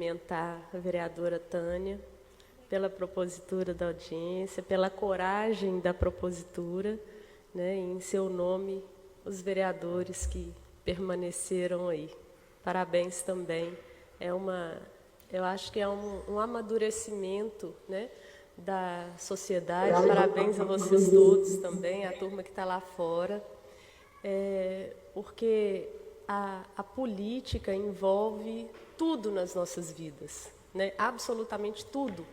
Cumprimentar a vereadora Tânia pela propositura da audiência, pela coragem da propositura, né, e em seu nome, os vereadores que permaneceram aí. Parabéns também. Eu acho que é um amadurecimento, né, da sociedade. Parabéns a vocês todos também, a turma que está lá fora, porque a política envolve tudo nas nossas vidas, né? Absolutamente tudo.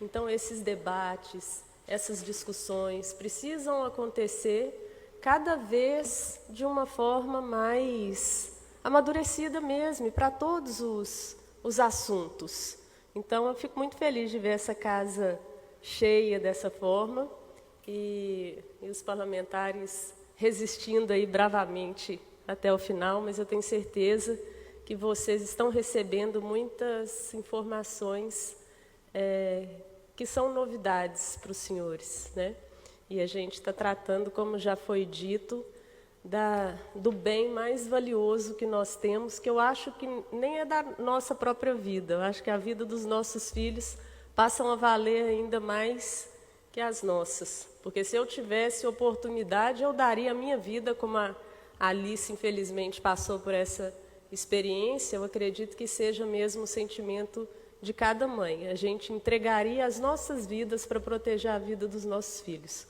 Então, esses debates, essas discussões precisam acontecer cada vez de uma forma mais amadurecida mesmo, para todos os assuntos. Então, eu fico muito feliz de ver essa casa cheia dessa forma e os parlamentares resistindo aí bravamente até o final, mas eu tenho certeza que vocês estão recebendo muitas informações que são novidades para os senhores, né? E a gente está tratando, como já foi dito, do bem mais valioso que nós temos, que eu acho que nem é da nossa própria vida. Eu acho que a vida dos nossos filhos passam a valer ainda mais que as nossas. Porque se eu tivesse oportunidade, eu daria a minha vida, como a Alice, infelizmente, passou por essa experiência. Eu acredito que seja mesmo o sentimento de cada mãe. A gente entregaria as nossas vidas para proteger a vida dos nossos filhos.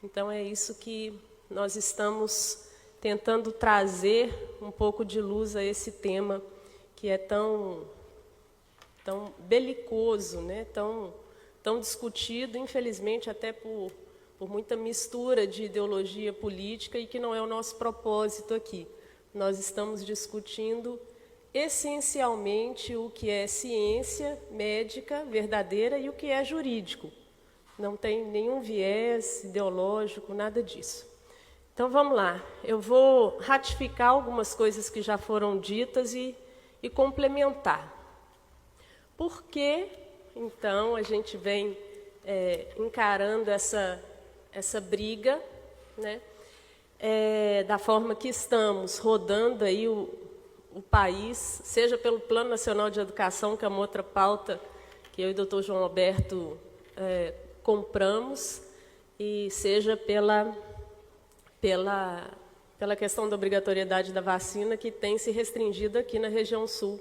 Então, é isso que nós estamos tentando trazer um pouco de luz a esse tema que é tão belicoso, né? tão discutido, infelizmente, até por muita mistura de ideologia política, e que não é o nosso propósito aqui. Nós estamos discutindo essencialmente o que é ciência médica verdadeira e o que é jurídico. Não tem nenhum viés ideológico, nada disso. Então, vamos lá. Eu vou ratificar algumas coisas que já foram ditas e complementar. Por que, então, a gente vem encarando essa briga, né? Da forma que estamos rodando aí o país, seja pelo Plano Nacional de Educação, que é uma outra pauta que eu e o doutor João Alberto compramos, e seja pela questão da obrigatoriedade da vacina, que tem se restringido aqui na região sul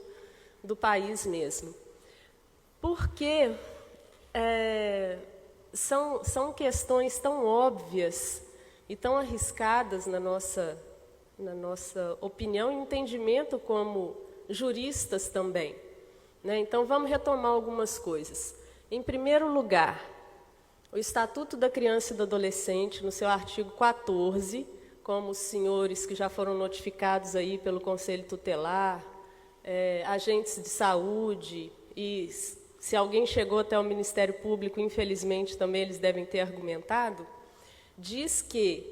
do país mesmo. Porque são questões tão óbvias e tão arriscadas na nossa opinião e entendimento como juristas também, né? Então, vamos retomar algumas coisas. Em primeiro lugar, o Estatuto da Criança e do Adolescente, no seu artigo 14, como os senhores que já foram notificados aí pelo Conselho Tutelar, agentes de saúde, e se alguém chegou até o Ministério Público, infelizmente também eles devem ter argumentado, diz que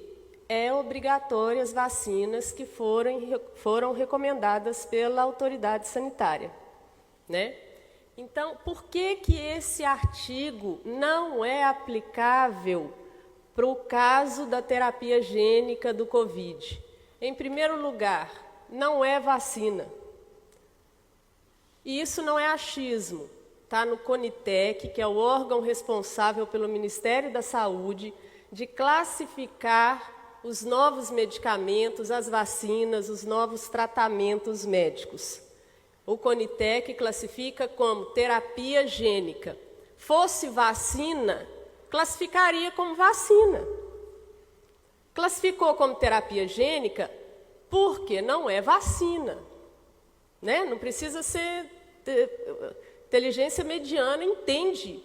é obrigatório as vacinas que foram recomendadas pela autoridade sanitária, né? Então, por que esse artigo não é aplicável para o caso da terapia gênica do Covid? Em primeiro lugar, não é vacina. E isso não é achismo. Está no CONITEC, que é o órgão responsável pelo Ministério da Saúde, de classificar os novos medicamentos, as vacinas, os novos tratamentos médicos. O CONITEC classifica como terapia gênica. Fosse vacina, classificaria como vacina. Classificou como terapia gênica porque não é vacina, né? Não precisa ser... Inteligência mediana entende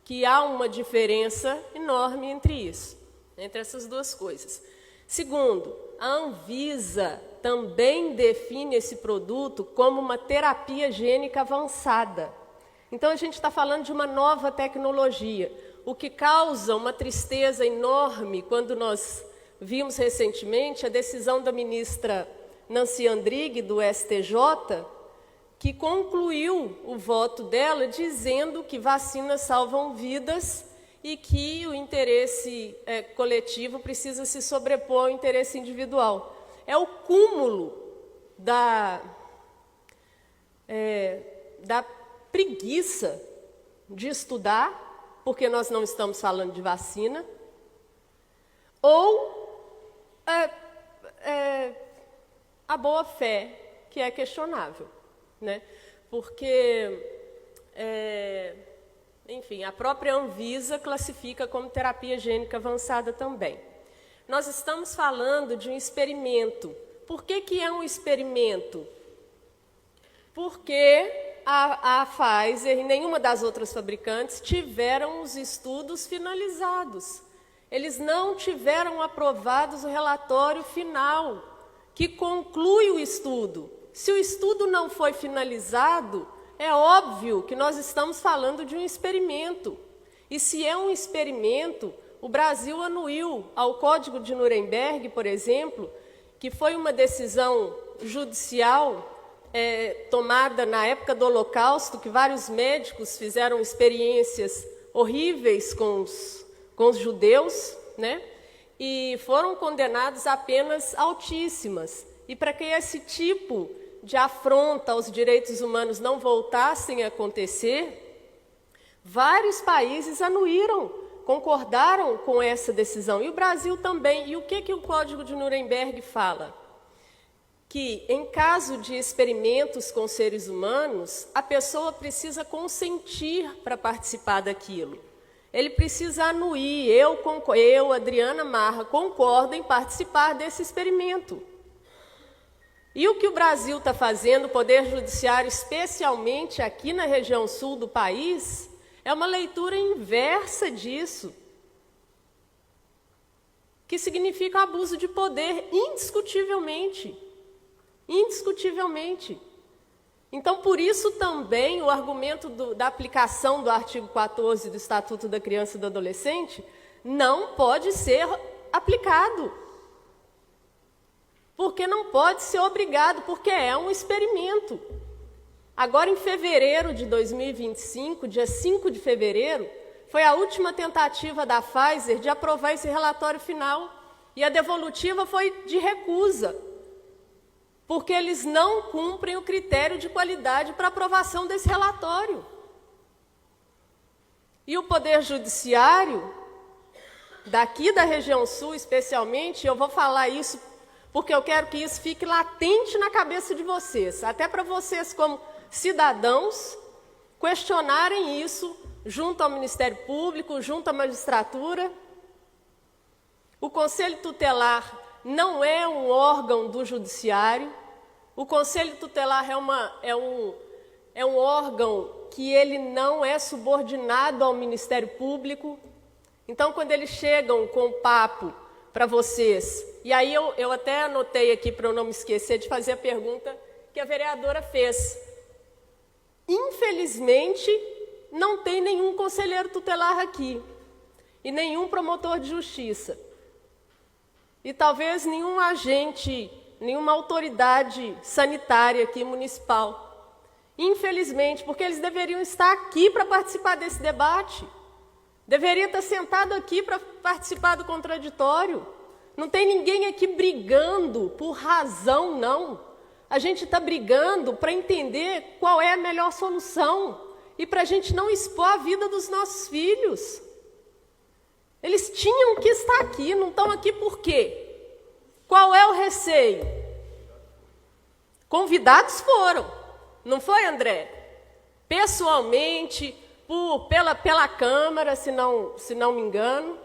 que há uma diferença enorme entre essas duas coisas. Segundo, a Anvisa também define esse produto como uma terapia gênica avançada. Então, a gente está falando de uma nova tecnologia, o que causa uma tristeza enorme quando nós vimos recentemente a decisão da ministra Nancy Andrighi, do STJ, que concluiu o voto dela dizendo que vacinas salvam vidas e que o interesse coletivo precisa se sobrepor ao interesse individual. É o cúmulo da preguiça de estudar, porque nós não estamos falando de vacina, ou a boa-fé, que é questionável, né? Porque, enfim, a própria Anvisa classifica como terapia gênica avançada também. Nós estamos falando de um experimento. Por que é um experimento? Porque a Pfizer e nenhuma das outras fabricantes tiveram os estudos finalizados. Eles não tiveram aprovados o relatório final, que conclui o estudo. Se o estudo não foi finalizado, é óbvio que nós estamos falando de um experimento. E se é um experimento, o Brasil anuiu ao Código de Nuremberg, por exemplo, que foi uma decisão judicial tomada na época do Holocausto, que vários médicos fizeram experiências horríveis com os judeus, né? E foram condenados a penas altíssimas. E para que esse tipo de afronta aos direitos humanos não voltassem a acontecer, vários países anuíram, concordaram com essa decisão. E o Brasil também. E o que o Código de Nuremberg fala? Que, em caso de experimentos com seres humanos, a pessoa precisa consentir para participar daquilo. Ele precisa anuir, eu, Adriana Marra, concordo em participar desse experimento. E o que o Brasil está fazendo, o Poder Judiciário, especialmente aqui na região sul do país, é uma leitura inversa disso, que significa abuso de poder, indiscutivelmente. Indiscutivelmente. Então, por isso também o argumento da aplicação do artigo 14 do Estatuto da Criança e do Adolescente não pode ser aplicado. Porque não pode ser obrigado, porque é um experimento. Agora, em fevereiro de 2025, dia 5 de fevereiro, foi a última tentativa da Pfizer de aprovar esse relatório final. E a devolutiva foi de recusa, porque eles não cumprem o critério de qualidade para aprovação desse relatório. E o Poder Judiciário, daqui da região sul especialmente, eu vou falar isso porque eu quero que isso fique latente na cabeça de vocês, até para vocês como cidadãos questionarem isso junto ao Ministério Público, junto à magistratura. O Conselho Tutelar não é um órgão do Judiciário. O Conselho Tutelar é um órgão que ele não é subordinado ao Ministério Público. Então, quando eles chegam com o papo para vocês, e aí eu até anotei aqui para eu não me esquecer de fazer a pergunta que a vereadora fez. Infelizmente, não tem nenhum conselheiro tutelar aqui e nenhum promotor de justiça. E talvez nenhum agente, nenhuma autoridade sanitária aqui municipal. Infelizmente, porque eles deveriam estar aqui para participar desse debate. Deveria estar sentado aqui para participar do contraditório. Não tem ninguém aqui brigando por razão, não. A gente está brigando para entender qual é a melhor solução e para a gente não expor a vida dos nossos filhos. Eles tinham que estar aqui, não estão aqui por quê? Qual é o receio? Convidados foram, não foi, André? Pessoalmente, pela Câmara, se não me engano.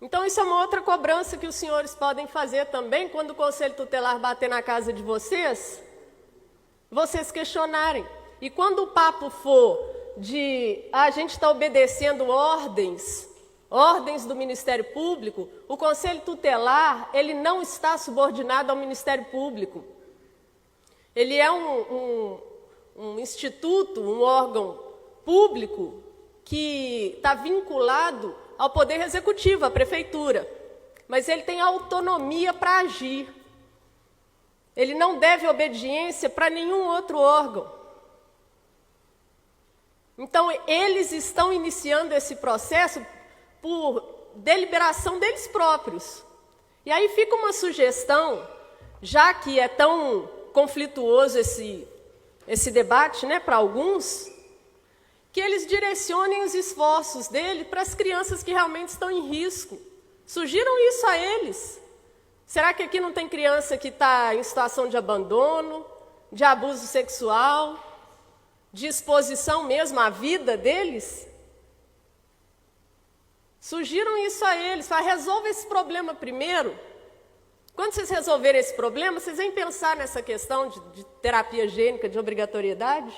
Então, isso é uma outra cobrança que os senhores podem fazer também, quando o Conselho Tutelar bater na casa de vocês questionarem. E quando o papo for de a gente está obedecendo ordens do Ministério Público, o Conselho Tutelar, ele não está subordinado ao Ministério Público. Ele é um instituto, um órgão público que está vinculado ao Poder Executivo, à Prefeitura. Mas ele tem autonomia para agir. Ele não deve obediência para nenhum outro órgão. Então, eles estão iniciando esse processo por deliberação deles próprios. E aí fica uma sugestão, já que é tão conflituoso esse debate, né, para alguns, que eles direcionem os esforços dele para as crianças que realmente estão em risco. Sugiram isso a eles. Será que aqui não tem criança que está em situação de abandono, de abuso sexual, de exposição mesmo à vida deles? Sugiram isso a eles. Resolva esse problema primeiro. Quando vocês resolverem esse problema, vocês vêm pensar nessa questão de terapia gênica, de obrigatoriedade?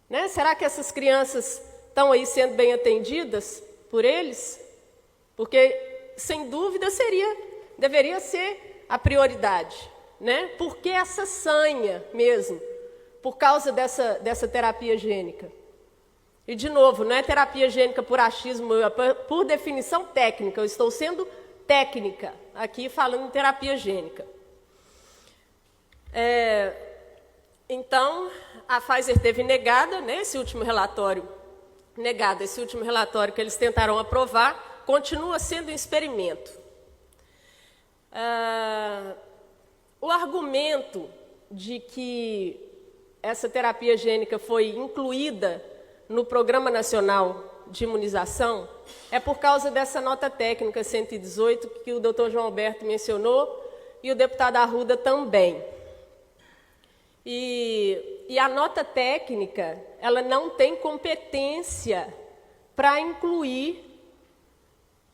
Né? Será que essas crianças estão aí sendo bem atendidas por eles? Porque, sem dúvida, deveria ser a prioridade. Né? Por que essa sanha mesmo? Por causa dessa terapia gênica. E, de novo, não é terapia gênica por achismo, é por definição técnica. Eu estou sendo técnica aqui falando em terapia gênica. Então, a Pfizer teve negada, né, esse último relatório que eles tentaram aprovar, continua sendo um experimento. O argumento de que essa terapia gênica foi incluída no Programa Nacional de Imunização é por causa dessa nota técnica 118 que o doutor João Alberto mencionou e o deputado Arruda também. E a nota técnica, ela não tem competência para incluir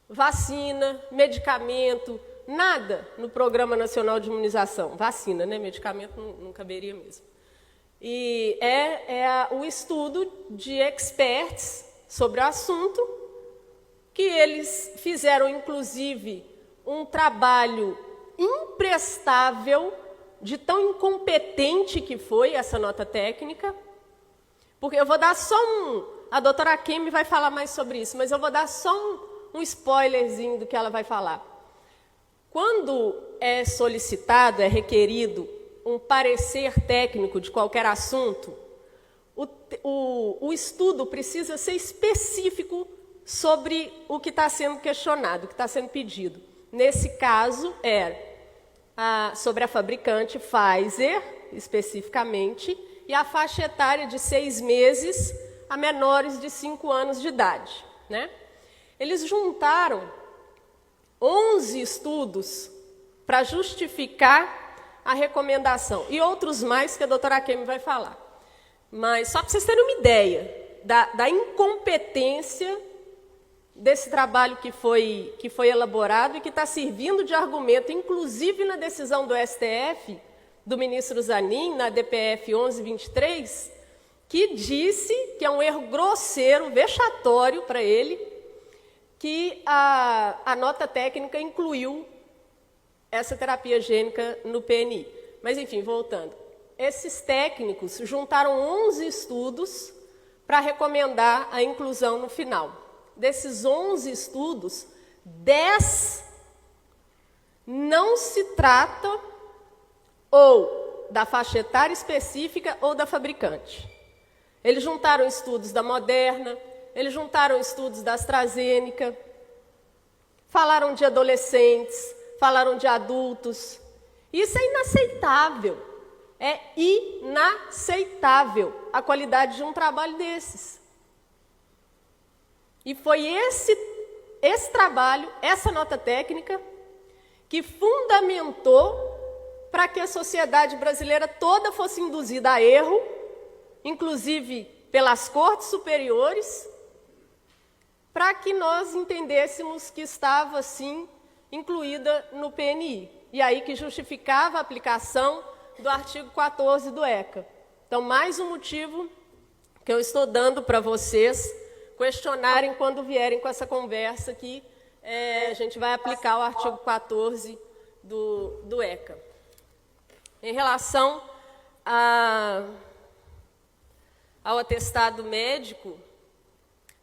vacina, medicamento, nada no Programa Nacional de Imunização. Vacina, né? Medicamento não caberia mesmo. E o estudo de experts sobre o assunto, que eles fizeram, inclusive, um trabalho imprestável de tão incompetente que foi essa nota técnica, porque eu vou dar só a doutora Kemi vai falar mais sobre isso, mas eu vou dar só um spoilerzinho do que ela vai falar. Quando é solicitado, é requerido um parecer técnico de qualquer assunto, o estudo precisa ser específico sobre o que está sendo questionado, o que está sendo pedido. Nesse caso, sobre a fabricante Pfizer, especificamente, e a faixa etária de 6 meses a menores de 5 anos de idade. Né? Eles juntaram 11 estudos para justificar a recomendação, e outros mais que a doutora Kemi vai falar. Mas só para vocês terem uma ideia da incompetência desse trabalho que foi elaborado e que está servindo de argumento, inclusive na decisão do STF, do ministro Zanin, na DPF 1123, que disse que é um erro grosseiro, vexatório para ele, que a nota técnica incluiu essa terapia gênica no PNI. Mas, enfim, voltando. Esses técnicos juntaram 11 estudos para recomendar a inclusão no final. Desses 11 estudos, 10 não se trata ou da faixa etária específica ou da fabricante. Eles juntaram estudos da Moderna, eles juntaram estudos da AstraZeneca, falaram de adolescentes, falaram de adultos. Isso é inaceitável. É inaceitável a qualidade de um trabalho desses. E foi esse trabalho, essa nota técnica, que fundamentou para que a sociedade brasileira toda fosse induzida a erro, inclusive pelas cortes superiores, para que nós entendêssemos que estava, sim, incluída no PNI. E aí que justificava a aplicação do artigo 14 do ECA. Então, mais um motivo que eu estou dando para vocês questionarem quando vierem com essa conversa que a gente vai aplicar o artigo 14 do ECA. Em relação ao atestado médico,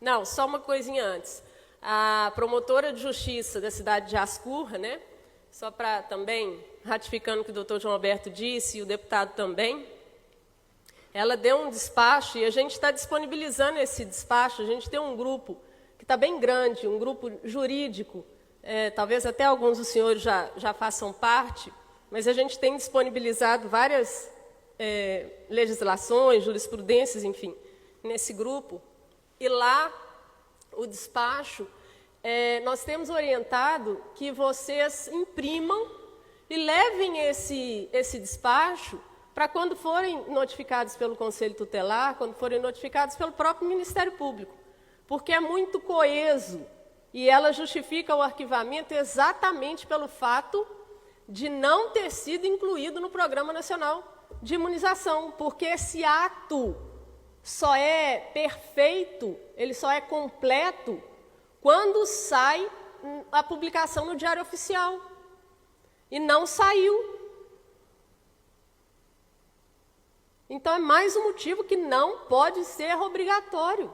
não, só uma coisinha antes. A promotora de justiça da cidade de Ascurra, né, só para também, ratificando o que o doutor João Alberto disse, e o deputado também, ela deu um despacho, e a gente está disponibilizando esse despacho, a gente tem um grupo que está bem grande, um grupo jurídico, talvez até alguns dos senhores já façam parte, mas a gente tem disponibilizado várias legislações, jurisprudências, enfim, nesse grupo. E lá, o despacho, nós temos orientado que vocês imprimam e levem esse despacho para quando forem notificados pelo Conselho Tutelar, quando forem notificados pelo próprio Ministério Público, porque é muito coeso e ela justifica o arquivamento exatamente pelo fato de não ter sido incluído no Programa Nacional de Imunização, porque esse ato só é perfeito, ele só é completo quando sai a publicação no Diário Oficial. E não saiu. Então, é mais um motivo que não pode ser obrigatório.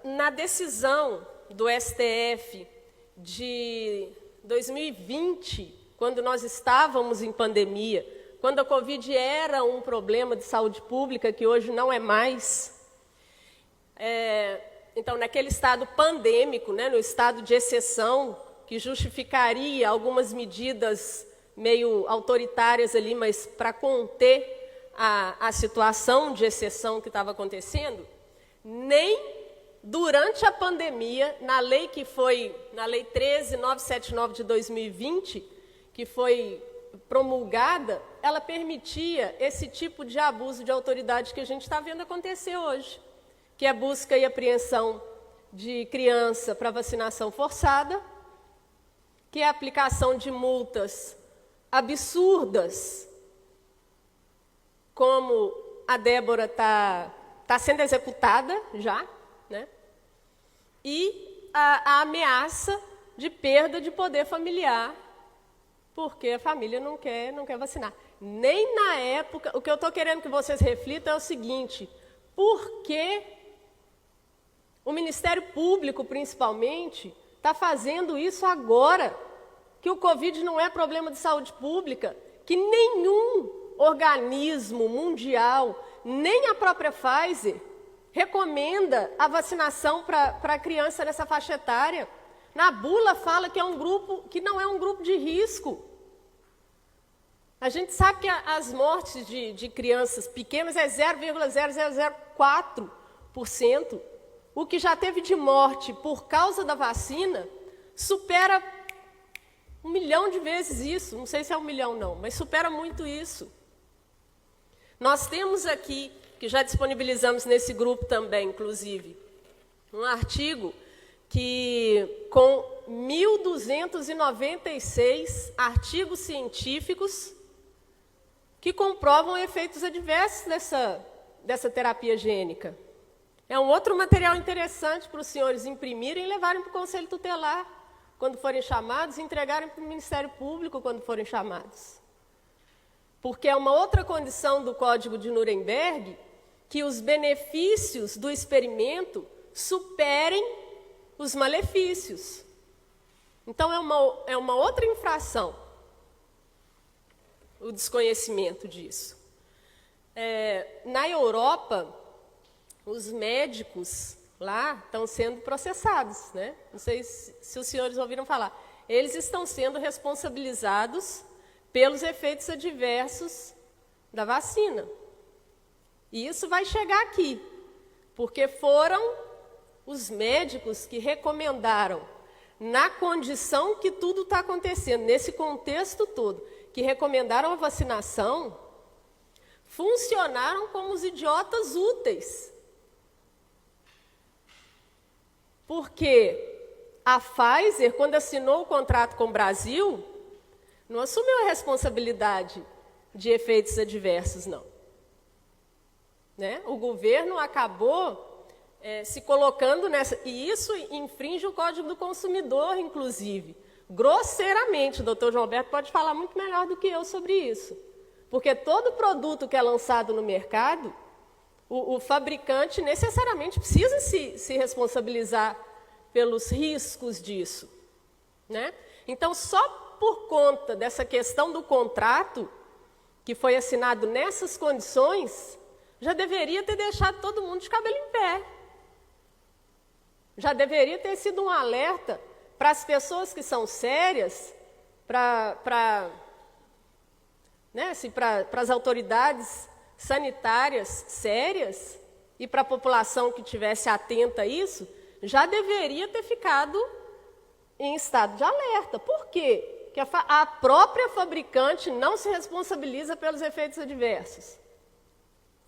Na decisão do STF de 2020, quando nós estávamos em pandemia, quando a Covid era um problema de saúde pública, que hoje não é mais, então, naquele estado pandêmico, né, no estado de exceção, que justificaria algumas medidas meio autoritárias ali, mas para conter a situação de exceção que estava acontecendo, nem durante a pandemia, na lei 13.979 de 2020, que foi promulgada, ela permitia esse tipo de abuso de autoridade que a gente está vendo acontecer hoje, que é a busca e apreensão de criança para vacinação forçada, que é a aplicação de multas absurdas, como a Débora está sendo executada já, né? E a ameaça de perda de poder familiar, porque a família não quer vacinar. Nem na época, o que eu estou querendo que vocês reflitam é o seguinte: por que o Ministério Público, principalmente, está fazendo isso agora, que o Covid não é problema de saúde pública, que nenhum organismo mundial, nem a própria Pfizer, recomenda a vacinação para a criança nessa faixa etária? Na bula fala que é um grupo que não é um grupo de risco. A gente sabe que as mortes de crianças pequenas é 0,0004%. O que já teve de morte por causa da vacina supera 1 milhão de vezes isso. Não sei se é 1 milhão não, mas supera muito isso. Nós temos aqui, que já disponibilizamos nesse grupo também, inclusive, um artigo que, com 1.296 artigos científicos que comprovam efeitos adversos dessa terapia gênica. É um outro material interessante para os senhores imprimirem e levarem para o Conselho Tutelar, quando forem chamados, e entregarem para o Ministério Público quando forem chamados. Porque é uma outra condição do Código de Nuremberg que os benefícios do experimento superem os malefícios. Então, é uma outra infração o desconhecimento disso. Na Europa, os médicos lá estão sendo processados, né? Não sei se os senhores ouviram falar. Eles estão sendo responsabilizados pelos efeitos adversos da vacina. E isso vai chegar aqui, porque foram os médicos que recomendaram, na condição que tudo está acontecendo, nesse contexto todo, que recomendaram a vacinação, funcionaram como os idiotas úteis. Porque a Pfizer, quando assinou o contrato com o Brasil, não assumiu a responsabilidade de efeitos adversos, não. Né? O governo acabou se colocando nessa... E isso infringe o Código do Consumidor, inclusive. Grosseiramente, o doutor João Alberto pode falar muito melhor do que eu sobre isso. Porque todo produto que é lançado no mercado, o fabricante necessariamente precisa se responsabilizar pelos riscos disso. Né? Então, só por conta dessa questão do contrato, que foi assinado nessas condições, já deveria ter deixado todo mundo de cabelo em pé. Já deveria ter sido um alerta para as pessoas que são sérias, para né, assim, para as autoridades sanitárias sérias e para a população que estivesse atenta a isso, já deveria ter ficado em estado de alerta. Por quê? Porque a própria fabricante não se responsabiliza pelos efeitos adversos.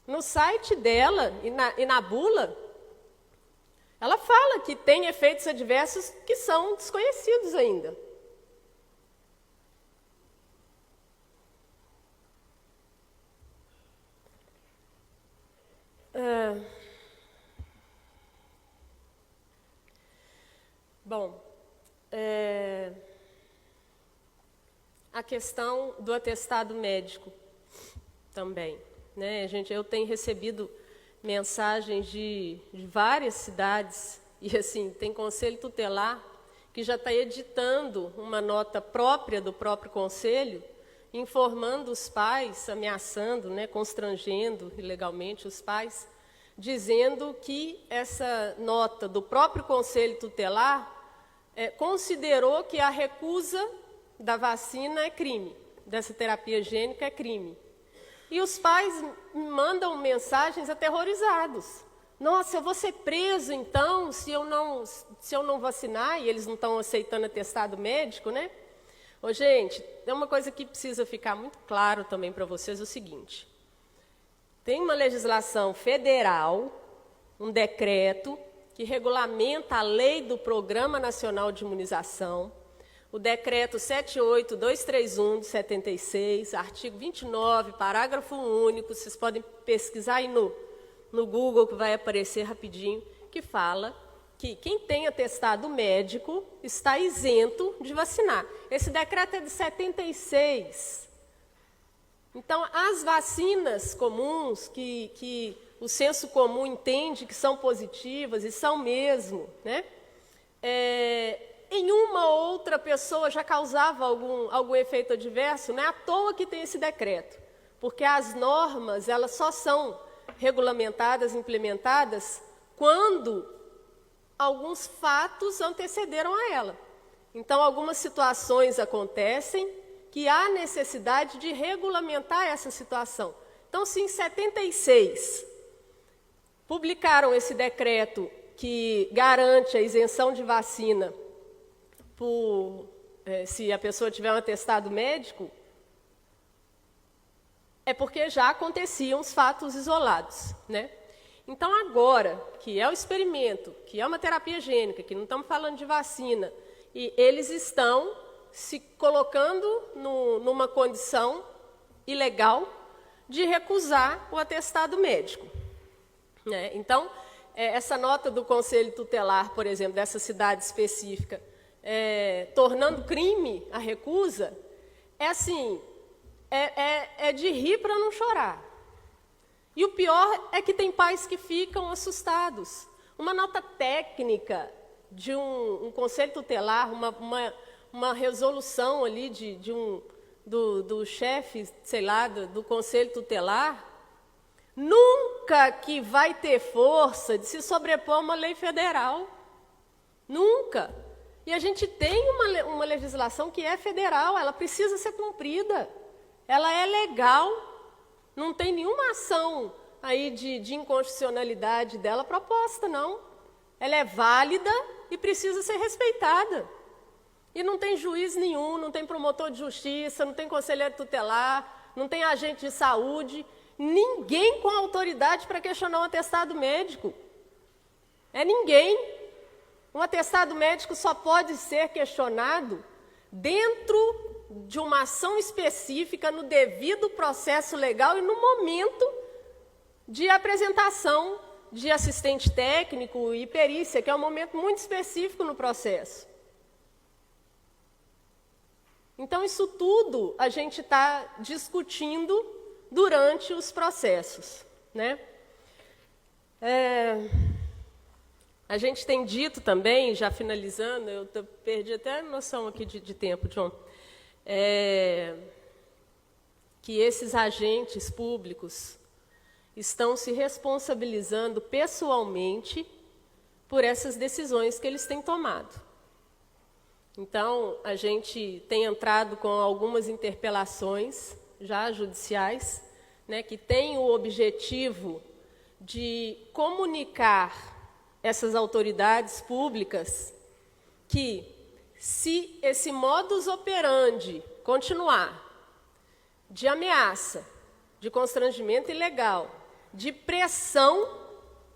No site dela e na bula, ela fala que tem efeitos adversos que são desconhecidos ainda. A questão do atestado médico também, né? Eu tenho recebido mensagens de várias cidades, e assim, tem conselho tutelar que já está editando uma nota própria do próprio conselho, informando os pais, ameaçando, né, constrangendo ilegalmente os pais, dizendo que essa nota do próprio conselho tutelar considerou que a recusa da vacina é crime, dessa terapia gênica é crime. E os pais mandam mensagens aterrorizados. Nossa, eu vou ser preso, então, se eu não vacinar, e eles não estão aceitando atestado médico, né? Ô, gente, tem uma coisa que precisa ficar muito claro também para vocês, é o seguinte. Tem uma legislação federal, um decreto, que regulamenta a lei do Programa Nacional de Imunização, o decreto 78231 de 76, artigo 29, parágrafo único, vocês podem pesquisar aí no Google, que vai aparecer rapidinho, que fala que quem tem atestado médico está isento de vacinar. Esse decreto é de 76. Então, as vacinas comuns que o senso comum entende que são positivas, e são mesmo, né? Em uma ou outra pessoa já causava algum efeito adverso, não é à toa que tem esse decreto, porque as normas elas só são regulamentadas, implementadas, quando alguns fatos antecederam a ela. Então, algumas situações acontecem que há necessidade de regulamentar essa situação. Então, se em 76 publicaram esse decreto que garante a isenção de vacina se a pessoa tiver um atestado médico, é porque já aconteciam os fatos isolados, né? Então, agora, que é o experimento, que é uma terapia gênica, que não estamos falando de vacina, e eles estão se colocando numa condição ilegal de recusar o atestado médico, né? Então, essa nota do Conselho Tutelar, por exemplo, dessa cidade específica, tornando crime a recusa, é de rir para não chorar. E o pior é que tem pais que ficam assustados. Uma nota técnica de um conselho tutelar, uma resolução ali do chefe, sei lá, do conselho tutelar, nunca que vai ter força de se sobrepor a uma lei federal. Nunca. E a gente tem uma legislação que é federal, ela precisa ser cumprida. Ela é legal, não tem nenhuma ação aí de inconstitucionalidade dela proposta, não. Ela é válida e precisa ser respeitada. E não tem juiz nenhum, não tem promotor de justiça, não tem conselheiro tutelar, não tem agente de saúde, ninguém com autoridade para questionar um atestado médico. Ninguém. Um atestado médico só pode ser questionado dentro de uma ação específica, no devido processo legal e no momento de apresentação de assistente técnico e perícia, que é um momento muito específico no processo. Então, isso tudo a gente está discutindo durante os processos, né? A gente tem dito também, já finalizando, eu perdi até a noção aqui de tempo, John, que esses agentes públicos estão se responsabilizando pessoalmente por essas decisões que eles têm tomado. Então, a gente tem entrado com algumas interpelações, já judiciais, né, que têm o objetivo de comunicar essas autoridades públicas que, se esse modus operandi continuar de ameaça, de constrangimento ilegal, de pressão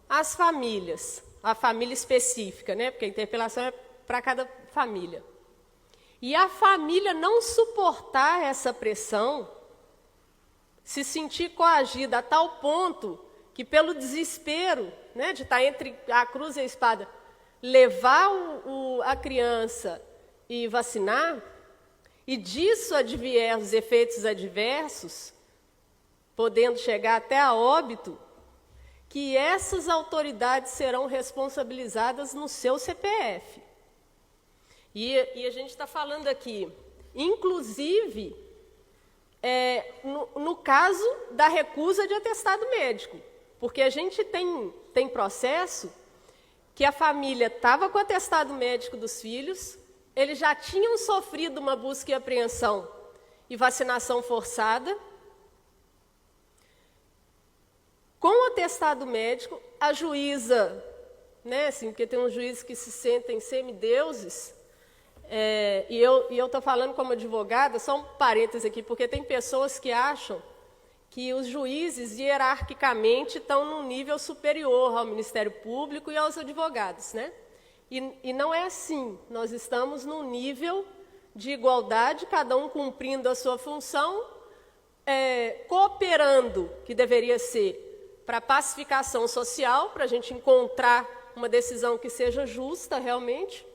às famílias, a família específica, né, porque a interpelação é para cada família, e a família não suportar essa pressão, se sentir coagida a tal ponto que, pelo desespero, né, de estar entre a cruz e a espada, levar a criança e vacinar, e disso advier os efeitos adversos, podendo chegar até a óbito, que essas autoridades serão responsabilizadas no seu CPF. E a gente está falando aqui, inclusive, no caso da recusa de atestado médico, porque a gente tem processo que a família estava com o atestado médico dos filhos, eles já tinham sofrido uma busca e apreensão e vacinação forçada. Com o atestado médico, a juíza, né, assim, porque tem uns juízes que se sentem semideuses, e eu estou falando como advogada, só um parênteses aqui, porque tem pessoas que acham que os juízes, hierarquicamente, estão num nível superior ao Ministério Público e aos advogados, né? E não é assim. Nós estamos num nível de igualdade, cada um cumprindo a sua função, cooperando, que deveria ser para a pacificação social, para a gente encontrar uma decisão que seja justa realmente.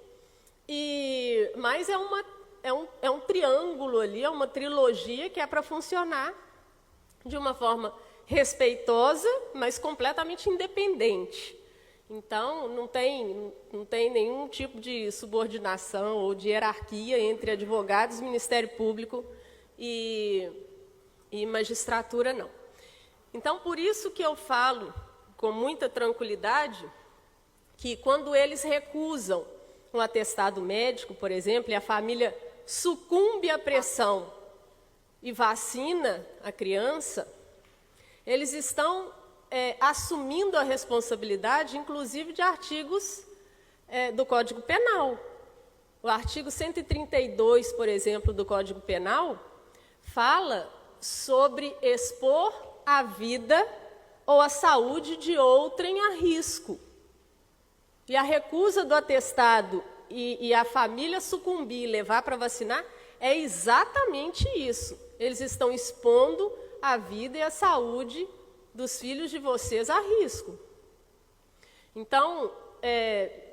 Mas é um triângulo ali, é uma trilogia que é para funcionar de uma forma respeitosa, mas completamente independente. Então, não tem nenhum tipo de subordinação ou de hierarquia entre advogados, Ministério Público e magistratura, não. Então, por isso que eu falo com muita tranquilidade que, quando eles recusam um atestado médico, por exemplo, e a família sucumbe à pressão e vacina a criança, eles estão assumindo a responsabilidade, inclusive, de artigos do Código Penal. O artigo 132, por exemplo, do Código Penal, fala sobre expor a vida ou a saúde de outrem a risco. E a recusa do atestado e a família sucumbir e levar para vacinar é exatamente isso. Eles estão expondo a vida e a saúde dos filhos de vocês a risco. Então,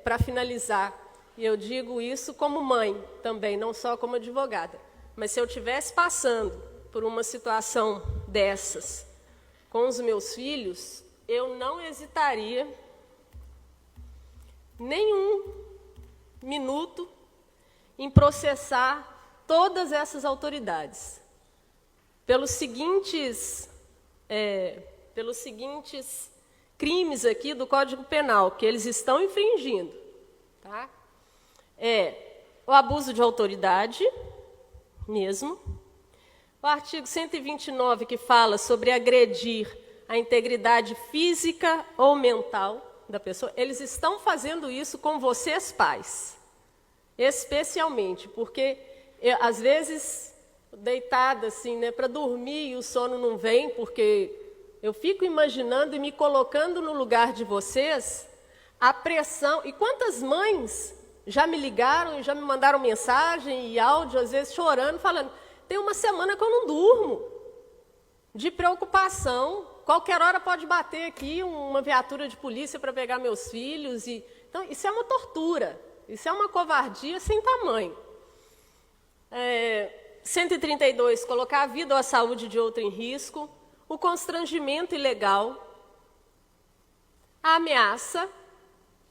para finalizar, e eu digo isso como mãe também, não só como advogada, mas se eu estivesse passando por uma situação dessas com os meus filhos, eu não hesitaria nenhum minuto em processar todas essas autoridades pelos seguintes crimes aqui do Código Penal que eles estão infringindo, tá? O abuso de autoridade mesmo, o artigo 129 que fala sobre agredir a integridade física ou mental da pessoa, eles estão fazendo isso com vocês, pais, especialmente, porque às vezes, deitada assim, né, para dormir e o sono não vem, porque eu fico imaginando e me colocando no lugar de vocês, a pressão, e quantas mães já me ligaram e já me mandaram mensagem e áudio, às vezes chorando, falando, tem uma semana que eu não durmo, de preocupação, qualquer hora pode bater aqui uma viatura de polícia para pegar meus filhos. Então, isso é uma tortura, isso é uma covardia sem tamanho. 132, colocar a vida ou a saúde de outro em risco, o constrangimento ilegal, a ameaça,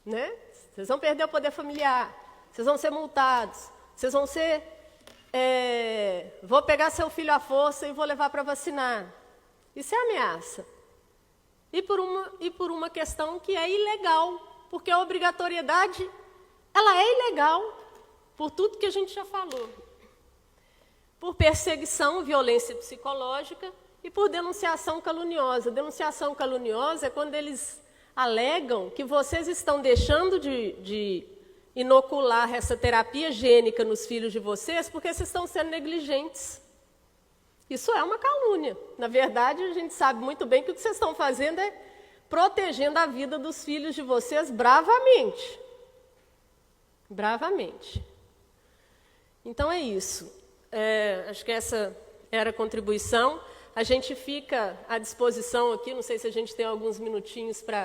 né? Vocês vão perder o poder familiar, vocês vão ser multados, vocês vão ser... vou pegar seu filho à força e vou levar para vacinar. Isso é ameaça. E por uma questão que é ilegal, porque a obrigatoriedade, ela é ilegal, por tudo que a gente já falou. por perseguição, violência psicológica e por denunciação caluniosa. Denunciação caluniosa é quando eles alegam que vocês estão deixando de inocular essa terapia gênica nos filhos de vocês porque vocês estão sendo negligentes. Isso é uma calúnia. Na verdade, a gente sabe muito bem que o que vocês estão fazendo é protegendo a vida dos filhos de vocês bravamente. Bravamente. Então é isso. Acho que essa era a contribuição. A gente fica à disposição aqui, não sei se a gente tem alguns minutinhos para